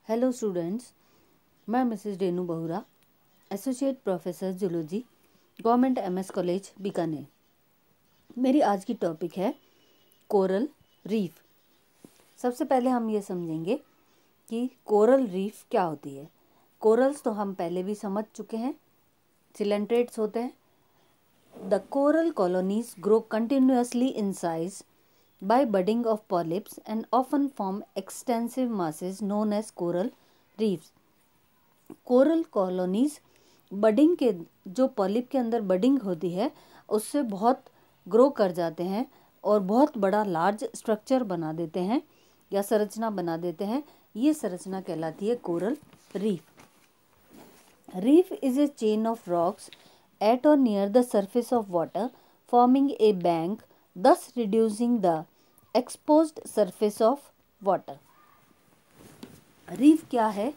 Hello students, मैं Mrs Renu बहुरा, associate professor zoology, government MS college Bikaner. मेरी आज की टॉपिक है कोरल रीफ। सबसे पहले हम ये समझेंगे कि कोरल रीफ क्या होती है। कोरल्स तो हम पहले भी समझ चुके हैं, सिलेंट्रेट्स होते हैं। The coral colonies grow continuously in size by budding of polyps and often form extensive masses known as coral reefs. Coral colonies budding के जो पॉलिप के अंदर बडिंग होती है उससे बहुत ग्रो कर जाते हैं और बहुत बड़ा लार्ज स्ट्रक्चर बना देते हैं या संरचना बना देते हैं। ये संरचना कहलाती है coral reef. Reef is A chain of rocks at or near the surface of water forming a bank, thus reducing the exposed surface of water. Reef क्या है?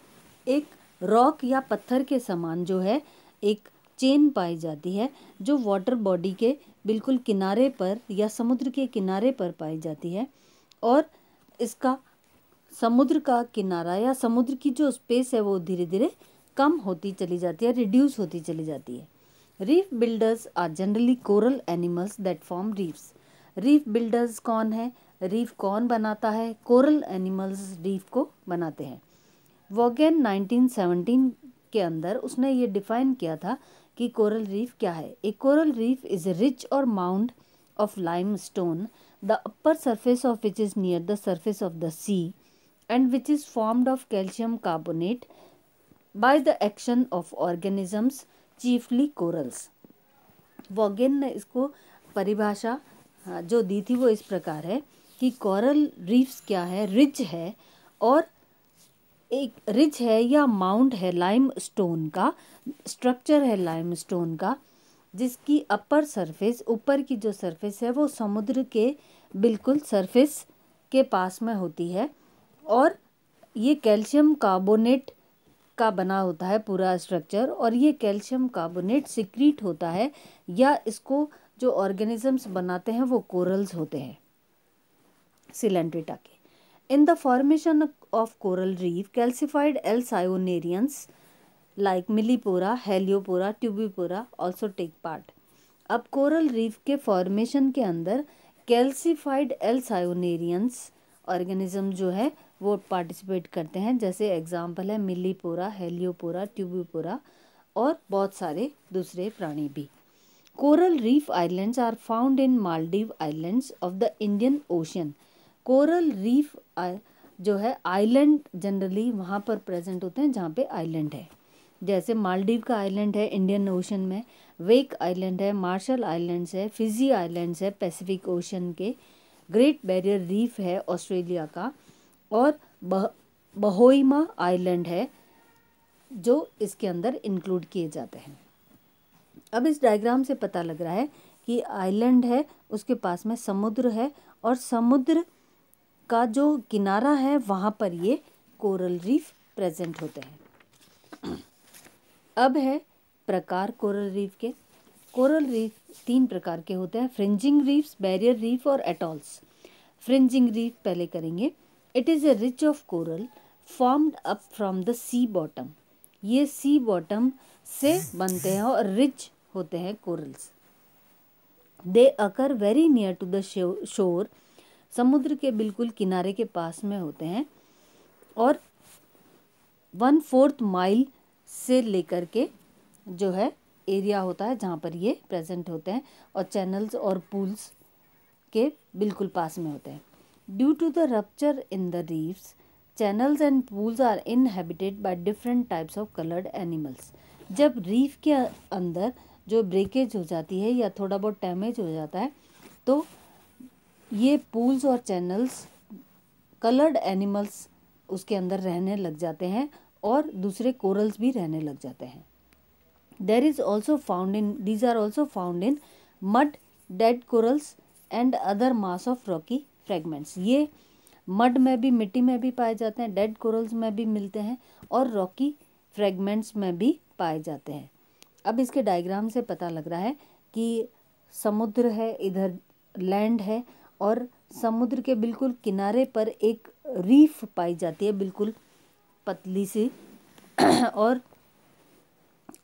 एक रॉक या पत्थर के समान जो है एक चेन पाई जाती है जो वाटर बॉडी के बिल्कुल किनारे पर या समुद्र के किनारे पर पाई जाती है, और इसका समुद्र का किनारा या समुद्र की जो स्पेस है वो धीरे धीरे कम होती चली जाती है, रिड्यूस होती चली जाती है। Reef builders are generally coral animals that form reefs. Reef builders कौन है? रीफ कौन बनाता है? कोरल एनिमल्स रीफ को बनाते हैं। वॉगेन 1917 के अंदर उसने ये डिफाइन किया था कि कोरल रीफ क्या है। A coral reef is a ridge or mound of limestone the upper surface of which is near the surface of the sea and which is formed of calcium carbonate by the action of organisms chiefly corals. Vaughan ने इसको परिभाषा जो दी थी वो इस प्रकार है कि कोरल रीफ्स क्या है? रिच है, और एक रिच है या माउंट है लाइम स्टोन का, स्ट्रक्चर है लाइम स्टोन का, जिसकी अपर सरफेस, ऊपर की जो सरफेस है वो समुद्र के बिल्कुल सरफेस के पास में होती है, और ये कैल्शियम कार्बोनेट का बना होता है पूरा स्ट्रक्चर, और ये कैल्शियम कार्बोनेट सिक्रीट होता है या इसको जो ऑर्गेनिजम्स बनाते हैं वो कोरल्स होते हैं, सिलेंट्रेटा के। In the formation of coral reef calcified alcyonarians like millepora, heliopora, tubipora also take part. अब कोरल रीफ के फॉर्मेशन के अंदर कैल्सिफाइड एल्सायोनेरियंस ऑर्गेनिज्म जो है वो पार्टिसिपेट करते हैं, जैसे एग्जाम्पल है मिलीपोरा, हेलियोपोरा, ट्यूबिपोरा और बहुत सारे दूसरे प्राणी भी। Coral reef islands are found in Maldive islands of the Indian ocean. Coral reef जो है आइलैंड जनरली वहाँ पर प्रेजेंट होते हैं जहाँ पे आइलैंड है, जैसे मालदीव का आइलैंड है इंडियन ओशन में, वेक आइलैंड है, मार्शल आइलैंड्स है, फिजी आइलैंड्स है पैसिफिक ओशन के, ग्रेट बैरियर रीफ है ऑस्ट्रेलिया का, और बहोइमा आइलैंड है जो इसके अंदर इंक्लूड किए जाते हैं। अब इस डायग्राम से पता लग रहा है कि आइलैंड है, उसके पास में समुद्र है, और समुद्र का जो किनारा है वहाँ पर ये कोरल रीफ प्रेजेंट होते हैं। अब है प्रकार कोरल रीफ के। कोरल रीफ 3 प्रकार के होते हैं: फ्रिंजिंग रीफ्स, बैरियर रीफ और एटॉल्स। फ्रिंजिंग रीफ पहले करेंगे। It is a rich of coral formed up from the sea bottom. ये सी बॉटम से बनते हैं और रिच होते हैं corals. They occur very near to the shore. समुद्र के बिल्कुल किनारे के पास में होते हैं, और 1/4 माइल से लेकर के जो है एरिया होता है जहाँ पर ये प्रेजेंट होते हैं, और चैनल्स और पूल्स के बिल्कुल पास में होते हैं। Due to the rupture in the reefs, channels and pools are inhabited by different types of coloured animals. जब रीफ के अंदर जो ब्रेकेज हो जाती है या थोड़ा बहुत डैमेज हो जाता है तो ये पूल्स और चैनल्स, कलर्ड एनिमल्स उसके अंदर रहने लग जाते हैं, और दूसरे कोरल्स भी रहने लग जाते हैं। these are also found in mud, dead corals and other mass of rocky fragments. ये मड में भी, मिट्टी में भी पाए जाते हैं, डेड कोरल्स में भी मिलते हैं, और रॉकी फ्रेगमेंट्स में भी पाए जाते हैं। अब इसके डायग्राम से पता लग रहा है कि समुद्र है, इधर लैंड है, और समुद्र के बिल्कुल किनारे पर एक रीफ पाई जाती है, बिल्कुल पतली सी और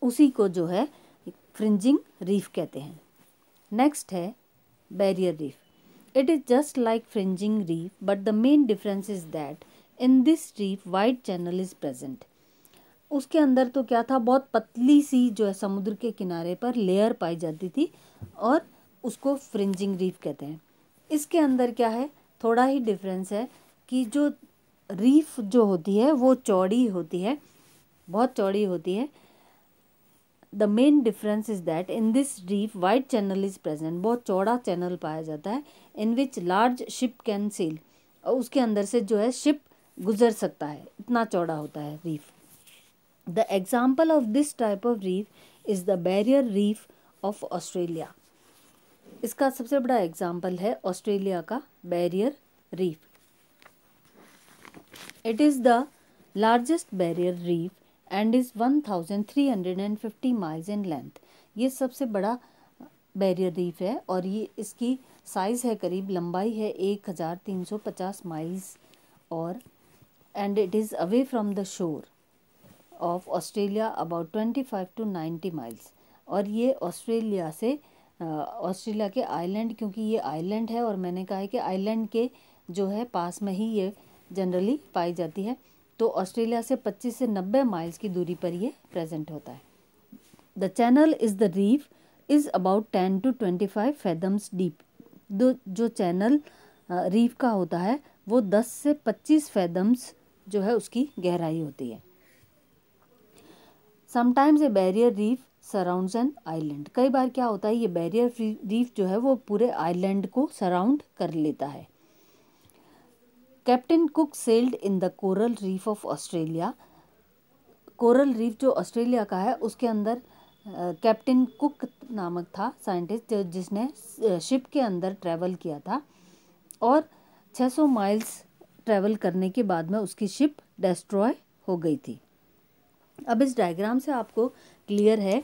उसी को जो है फ्रिंजिंग रीफ कहते हैं। नेक्स्ट है barrier reef. It is just like fringing reef but the main difference is that in this reef wide channel is present. उसके अंदर तो क्या था, बहुत पतली सी जो है समुद्र के किनारे पर लेयर पाई जाती थी और उसको फ्रिंजिंग रीफ कहते हैं। इसके अंदर क्या है, थोड़ा ही डिफरेंस है कि जो रीफ जो होती है वो चौड़ी होती है, बहुत चौड़ी होती है। The main difference is that in this reef wide channel is present, बहुत चौड़ा चैनल पाया जाता है। इन विच लार्ज शिप कैन सेल, और उसके अंदर से जो है शिप गुजर सकता है, इतना चौड़ा होता है reef. The example of this type of reef is the barrier reef of Australia. इसका सबसे बड़ा एग्जाम्पल है ऑस्ट्रेलिया का barrier reef. It is the largest barrier reef and is 1350 miles in length. ये सबसे बड़ा बैरियर रीफ है और ये इसकी साइज़ है, करीब लंबाई है 1350 माइल्स, और and it is away from the shore of Australia about 25 to 90 miles. और ये ऑस्ट्रेलिया से ऑस्ट्रेलिया के आइलैंड, क्योंकि ये आइलैंड है और मैंने कहा है कि आइलैंड के जो है पास में ही ये जनरली पाई जाती है, तो ऑस्ट्रेलिया से 25 से 90 माइल्स की दूरी पर ये प्रेजेंट होता है। The channel is the reef is about 10 to 25 fathoms deep. जो चैनल रीफ का होता है वो 10 से 25 फैदम्स जो है उसकी गहराई होती है। Sometimes a barrier reef surrounds an island. कई बार क्या होता है, ये बैरियर रीफ जो है वो पूरे आइलैंड को सराउंड कर लेता है। Captain cook sailed in the coral reef of Australia. Coral reef जो ऑस्ट्रेलिया का है उसके अंदर कैप्टन कुक नामक था साइंटिस्ट, जिसने शिप के अंदर ट्रैवल किया था और 600 माइल्स ट्रैवल करने के बाद में उसकी शिप डिस्ट्रॉय हो गई थी। अब इस डायग्राम से आपको क्लियर है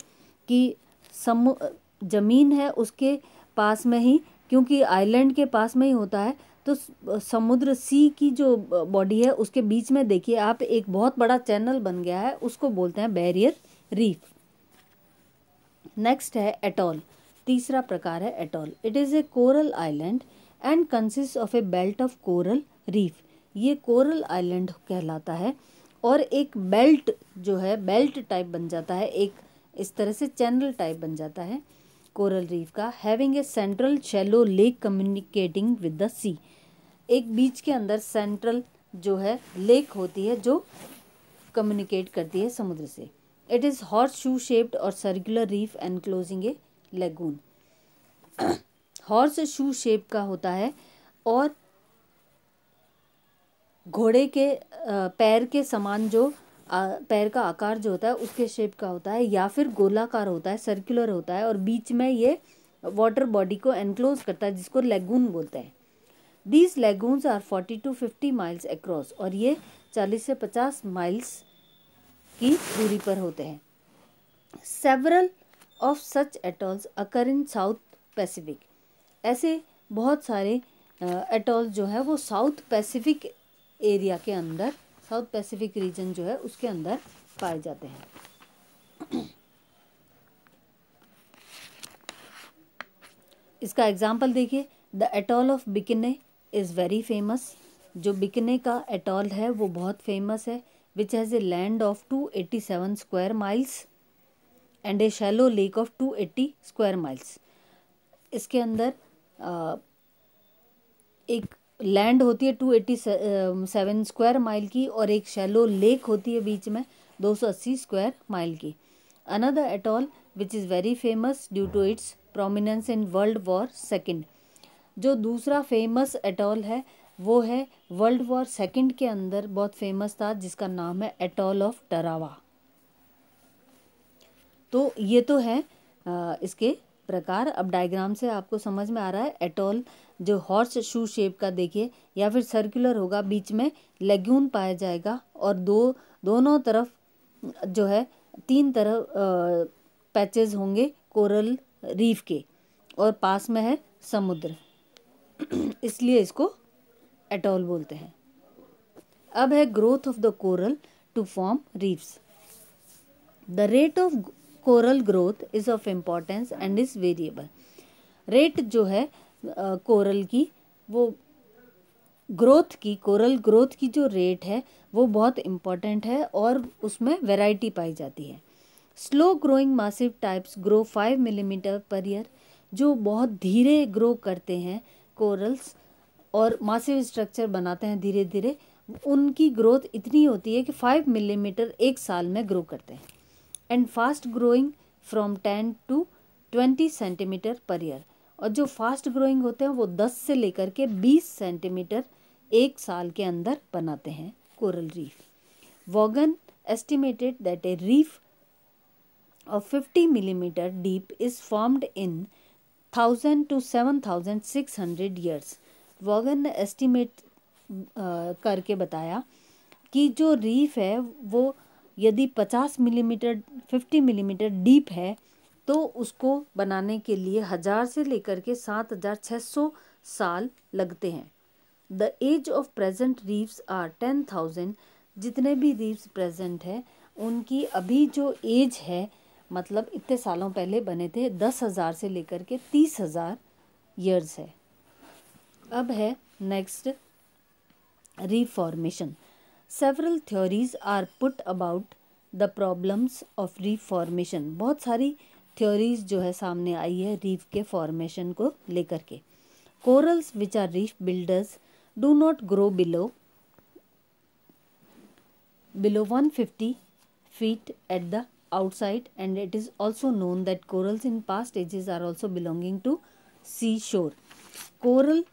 कि ज़मीन है उसके पास में ही, क्योंकि आइलैंड के पास में ही होता है, तो समुद्र सी की जो बॉडी है उसके बीच में देखिए आप एक बहुत बड़ा चैनल बन गया है, उसको बोलते हैं बैरियर रीफ। नेक्स्ट है एटॉल। तीसरा प्रकार है atoll. It is A coral island and consist of A belt of coral reef. ये कोरल आइलैंड कहलाता है और एक बेल्ट जो है बेल्ट टाइप बन जाता है, एक इस तरह से चैनल टाइप बन जाता है कोरल रीफ का। Having a central shallow lake communicating with the sea. एक बीच के अंदर सेंट्रल जो है लेक होती है जो कम्युनिकेट करती है समुद्र से। It is horse shoe shaped और सर्कुलर रीफ एनक्लोजिंग ए लेगून। हॉर्स शू शेप का होता है और घोड़े के पैर के समान जो पैर का आकार जो होता है उसके शेप का होता है, या फिर गोलाकार होता है, सर्कुलर होता है, और बीच में ये वाटर बॉडी को एनक्लोज करता है जिसको लेगून बोलते हैं। These lagoons are 40 to 50 miles across, और ये 40 से 50 माइल्स की दूरी पर होते हैं। Several of such atolls occur in south Pacific. ऐसे बहुत सारे एटॉल जो है वो साउथ पैसिफिक एरिया के अंदर, साउथ पैसिफिक रीजन जो है उसके अंदर पाए जाते हैं। इसका एग्जाम्पल देखिए, the atoll of Bikini is very famous. जो बिकिने का एटॉल है वो बहुत फेमस है। Which has a land of 287 square miles and a shallow lake of 280 square miles. इसके अंदर एक लैंड होती है 287 स्क्वायर माइल की और एक शैलो लेक होती है बीच में 280 स्क्वायर माइल की। Another atoll which is very famous due to its prominence in world war second. जो दूसरा फेमस एटॉल है वो है वर्ल्ड वॉर सेकेंड के अंदर बहुत फेमस था, जिसका नाम है एटॉल ऑफ टरावा। तो ये तो है इसके प्रकार। अब डायग्राम से आपको समझ में आ रहा है एटॉल जो हॉर्स शू शेप का देखिए, या फिर सर्कुलर होगा, बीच में लेग्यून पाया जाएगा और दोनों तरफ जो है 3 तरफ पैचेस होंगे कोरल रीफ के, और पास में है समुद्र, इसलिए इसको एटॉल बोलते हैं। अब है growth of the coral. to form reefs. The rate of coral growth is of importance and is variable. Rate जो है कोरल की, वो ग्रोथ की, कोरल ग्रोथ की जो रेट है वो बहुत इम्पॉर्टेंट है और उसमें वैरायटी पाई जाती है. Slow growing massive types grow 5 millimetre per year. जो बहुत धीरे ग्रो करते हैं कोरल्स और मासिव स्ट्रक्चर बनाते हैं धीरे धीरे, उनकी ग्रोथ इतनी होती है कि 5 मिलीमीटर एक साल में ग्रो करते हैं. And fast growing from 10 to 20 centimetre per year. और जो फास्ट ग्रोइंग होते हैं वो 10 से लेकर के 20 सेंटीमीटर एक साल के अंदर बनाते हैं coral reef. Vaughan estimated that a reef of 50 millimeter deep is formed in 1000 to 7600 years. Vaughan ने एस्टिमेट करके बताया कि जो रीफ है वो यदि 50 मिलीमीटर 50 मिलीमीटर डीप है तो उसको बनाने के लिए 1000 से लेकर के 7600 साल लगते हैं. The age of present reefs are 10,000. जितने भी रीफ्स प्रेजेंट है उनकी अभी जो एज है, मतलब इतने सालों पहले बने थे, 10,000 से लेकर के 30,000 ईयर्स है. अब है next reef formation. Several theories are put about the problems of reef formation. बहुत सारी थ्योरीज जो है सामने आई है रीफ के फॉर्मेशन को लेकर के. Corals which are reef builders do not grow below 150 feet at the outside, and it is also known that corals in past ages are also belonging to seashore. Coral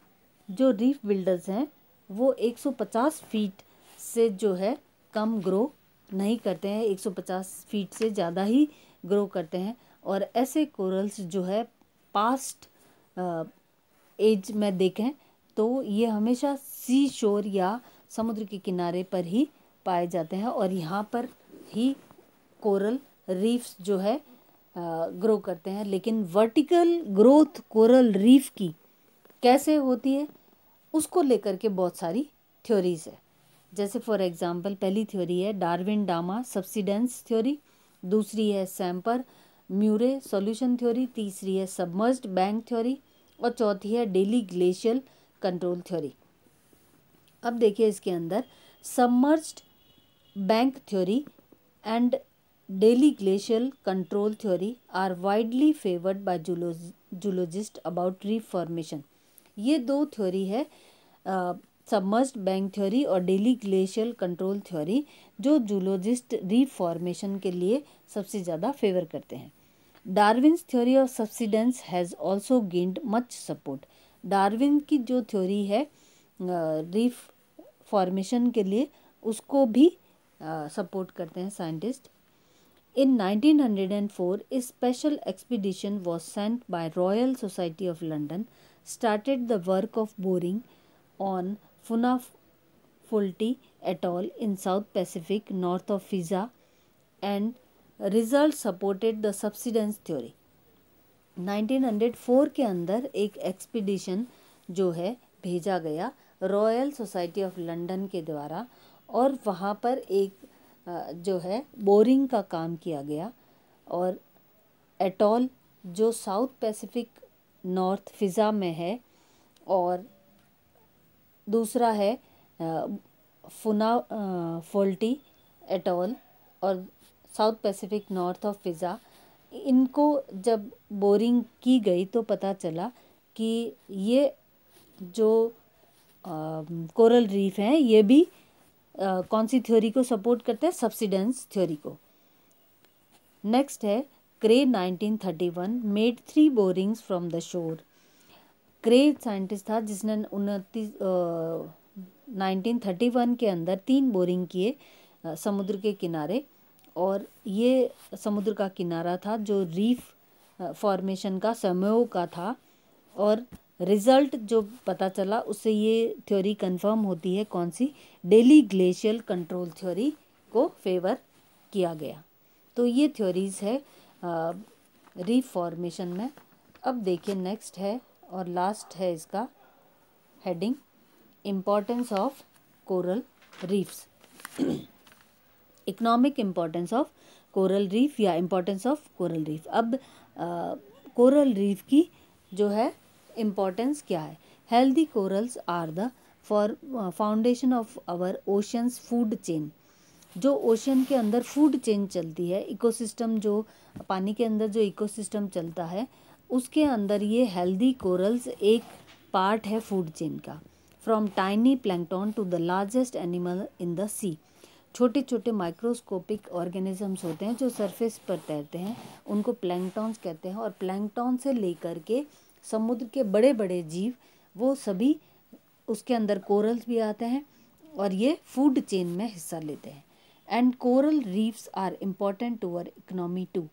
जो reef builders हैं वो 150 feet से जो है कम grow नहीं करते हैं, 150 feet से ज़्यादा ही ग्रो करते हैं. और ऐसे कोरल्स जो है पास्ट एज में देखें तो ये हमेशा सी शोर या समुद्र के किनारे पर ही पाए जाते हैं और यहाँ पर ही कोरल रीफ्स जो है ग्रो करते हैं. लेकिन वर्टिकल ग्रोथ कोरल रीफ की कैसे होती है उसको लेकर के बहुत सारी थ्योरीज है. जैसे फॉर एग्जांपल पहली थ्योरी है डार्विन डामा सब्सिडेंस थ्योरी, दूसरी है सैम्पर म्यूरे सॉल्यूशन थ्योरी, तीसरी है सबमर्ज्ड बैंक थ्योरी और चौथी है डेली ग्लेशियल कंट्रोल थ्योरी. अब देखिए इसके अंदर submerged bank theory and Daly glacial control theory are widely favoured by zoologist about reef formation. ये दो थ्योरी है सबमर्ज्ड बैंक थ्योरी और डेली ग्लेशियल कंट्रोल थ्योरी जो जूलॉजिस्ट रीफ फॉर्मेशन के लिए सबसे ज़्यादा फेवर करते हैं. Darwin's theory of subsidence has also gained much support. Darwin की जो थ्योरी है रीफ फॉर्मेशन के लिए उसको भी सपोर्ट करते हैं scientist. In 1904, a special expedition was sent by Royal Society of London, started the work of boring on Funafuti atoll in South Pacific, north of Fiza, and results supported the subsidence theory. 1904 के अंदर एक expedition जो है भेजा गया royal society of London के द्वारा और वहाँ पर एक जो है बोरिंग का काम किया गया और एटॉल जो साउथ पैसिफिक नॉर्थ फिज़ा में है और दूसरा है फुनाफोल्टी एटॉल और साउथ पैसिफिक नॉर्थ ऑफ फिज़ा. इनको जब बोरिंग की गई तो पता चला कि ये जो कोरल रीफ हैं ये भी कौन सी थ्योरी को सपोर्ट करते हैं, सब्सिडेंस थ्योरी को. नेक्स्ट है क्रे 1931 made 3 borings from the shore. Cray scientist था जिसने 1931 के अंदर 3 बोरिंग किए समुद्र के किनारे और ये समुद्र का किनारा था जो रीफ फॉर्मेशन का समूह का था और रिज़ल्ट जो पता चला उससे ये थ्योरी कंफर्म होती है कौन सी, डेली ग्लेशियल कंट्रोल थ्योरी को फेवर किया गया. तो ये थ्योरीज है रीफ फॉर्मेशन में. अब देखिए नेक्स्ट है और लास्ट है इसका heading importance of coral reefs. Economic importance of coral reef या इम्पोर्टेंस ऑफ कोरल रीफ। अब कोरल रीफ की जो है इम्पोर्टेंस क्या है। Healthy corals are the foundation of our oceans food chain. जो ओशन के अंदर फूड चेन चलती है, इकोसिस्टम जो पानी के अंदर जो इकोसिस्टम चलता है, उसके अंदर ये हेल्दी कोरल्स एक पार्ट है फूड चेन का। From tiny plankton to the largest animal in the sea. छोटे छोटे माइक्रोस्कोपिक ऑर्गेनिजम्स होते हैं जो सरफेस पर तैरते हैं, उनको प्लैंकटन्स कहते हैं। और प्लैंकटन से लेकर के समुद्र के बड़े बड़े जीव, वो सभी उसके अंदर कोरल्स भी आते हैं और ये फूड चेन में हिस्सा लेते हैं। And coral reefs are important to our economy too.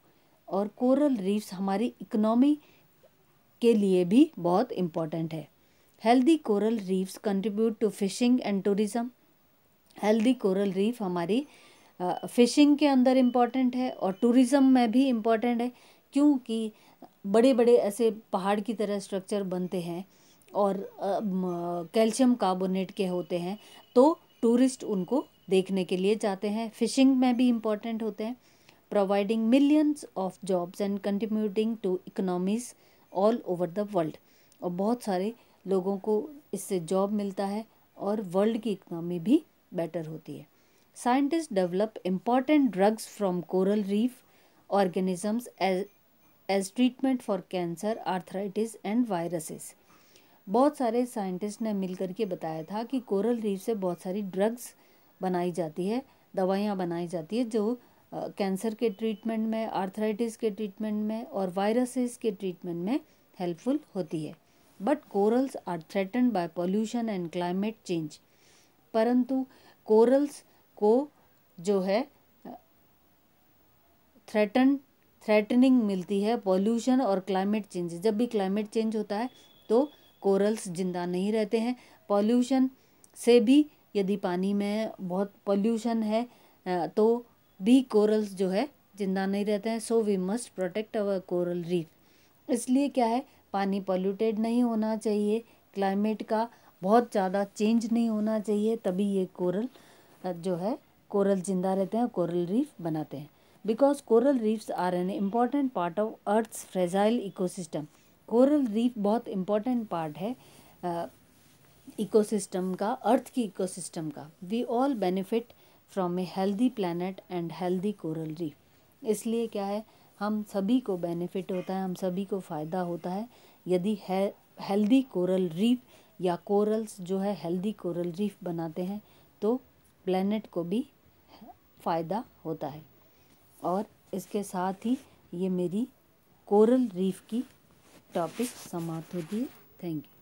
और कोरल रीफ्स हमारी इकोनॉमी के लिए भी बहुत इम्पॉर्टेंट है। Healthy coral reefs contribute to fishing and tourism. Healthy coral reef हमारी फिशिंग के अंदर इम्पॉर्टेंट है और टूरिज़्म में भी इम्पॉर्टेंट है, क्योंकि बड़े बड़े ऐसे पहाड़ की तरह स्ट्रक्चर बनते हैं और कैल्शियम कार्बोनेट के होते हैं, तो टूरिस्ट उनको देखने के लिए जाते हैं। फिशिंग में भी इम्पॉर्टेंट होते हैं, providing millions of jobs and contributing to economies all over the world. और बहुत सारे लोगों को इससे जॉब मिलता है और वर्ल्ड की इकोनॉमी भी बेटर होती है। Scientist develop important drugs from coral reef organisms as treatment for cancer, arthritis and viruses. बहुत सारे साइंटिस्ट ने मिलकर के बताया था कि कोरल रीफ से बहुत सारी ड्रग्स बनाई जाती है, दवाइयाँ बनाई जाती है जो कैंसर के ट्रीटमेंट में, आर्थराइटिस के ट्रीटमेंट में और वायरसेस के ट्रीटमेंट में हेल्पफुल होती है। But corals are threatened by pollution and climate change. परंतु कोरल्स को जो है थ्रेटनिंग मिलती है पॉल्यूशन और क्लाइमेट चेंज। जब भी क्लाइमेट चेंज होता है तो कोरल्स जिंदा नहीं रहते हैं। पॉल्यूशन से भी, यदि पानी में बहुत पॉल्यूशन है तो भी कोरल्स जो है जिंदा नहीं रहते हैं। So we must protect our coral reef. इसलिए क्या है, पानी पॉल्यूटेड नहीं होना चाहिए, क्लाइमेट का बहुत ज़्यादा चेंज नहीं होना चाहिए, तभी ये कोरल जो है कोरल जिंदा रहते हैं, कोरल रीफ बनाते हैं। Because coral reefs are an important part of earth's fragile ecosystem. Coral reef बहुत इम्पॉर्टेंट पार्ट है इकोसिस्टम का, अर्थ की इकोसिस्टम का। We all benefit from a healthy planet and healthy coral reef. इसलिए क्या है, हम सभी को बेनिफिट होता है, हम सभी को फ़ायदा होता है यदि है हेल्दी कोरल रीफ या कोरल्स जो है हेल्दी कोरल रीफ बनाते हैं, तो प्लैनेट को भी फ़ायदा होता है। और इसके साथ ही ये मेरी कोरल रीफ की टॉपिक समाप्त होती है। Thank you.